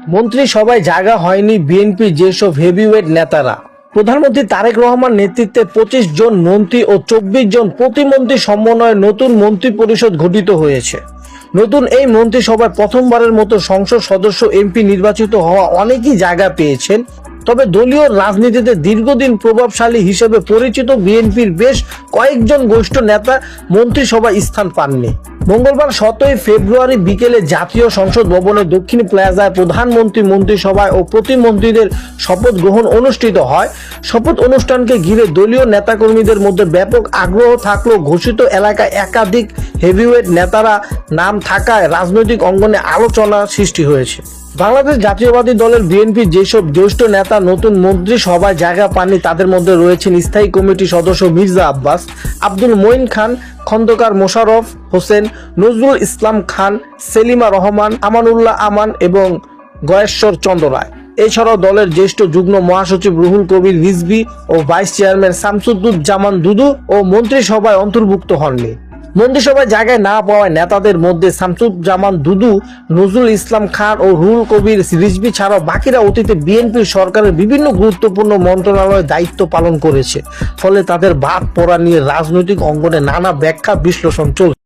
মন্ত্রিসভায় জায়গা হয়নি বিএনপির যেসব হেভিওয়েট নেতারা। প্রধানমন্ত্রী তারেক রহমান নেতৃত্বে 25 জন মন্ত্রী ও 24 জন প্রতিমন্ত্রী সমন্বয়ে নতুন মন্ত্রী পরিষদ গঠিত হয়েছে। নতুন এই মন্ত্রিসভায় প্রথমবারের মতো সংসদ সদস্য এমপি নির্বাচিত হওয়া অনেকেই জায়গা পেয়েছেন। তবে দলীয় রাজনীতিতে দীর্ঘদিন প্রভাবশালী হিসেবে পরিচিত বিএনপির বেশ কয়েকজন জ্যেষ্ঠ নেতা মন্ত্রিসভায় স্থান পাননি। মঙ্গলবার 17 ফেব্রুয়ারি বিকেলে জাতীয় সংসদ ভবনের দক্ষিণ প্লাজায় প্রধানমন্ত্রী মন্ত্রিসভায় ও প্রতিমন্ত্রীদের শপথ গ্রহণ অনুষ্ঠিত হয়। শপথ অনুষ্ঠানকে ঘিরে দলীয় নেতাকর্মীদের মধ্যে ব্যাপক আগ্রহ থাকলেও ঘোষিত এলাকায় একাধিক হেভিওয়েট নেতারা নাম থাকায় রাজনৈতিক অঙ্গনে আলোচনা সৃষ্টি হয়েছে। বাংলাদেশ জাতীয়বাদী দলের বিএনপির যেসব জ্যেষ্ঠ নেতা নতুন মন্ত্রিসভায় জায়গা পাননি তাদের মধ্যে রয়েছেন স্থায়ী কমিটির সদস্য মির্জা আব্বাস, আব্দুল মঈন খান, খন্দকার মোশাররফ হোসেন, নজরুল ইসলাম খান, সেলিমা রহমান, আমানুল্লাহ আমান এবং গয়েশ্বর চন্দ্র রায়। এছাড়াও দলের জ্যেষ্ঠ যুগ্ম মহাসচিব রুহুল কবির রিজভী ও ভাইস চেয়ারম্যান শামসুজ্জামান দুদু ও মন্ত্রিসভায় অন্তর্ভুক্ত হননি। মন্ত্রিসভায় জায়গায় না পাওয়ায় নেতাদের মধ্যে শামসুজ্জামান দুদু, নজরুল ইসলাম খান ও রুহুল কবির রিজভী ছাড়াও বাকিরা অতীতে বিএনপির সরকারের বিভিন্ন গুরুত্বপূর্ণ মন্ত্রণালয়ে দায়িত্ব পালন করেছে। ফলে তাদের বাদ পড়া নিয়ে রাজনৈতিক অঙ্গনে নানা ব্যাখ্যা বিশ্লেষণ চলছে।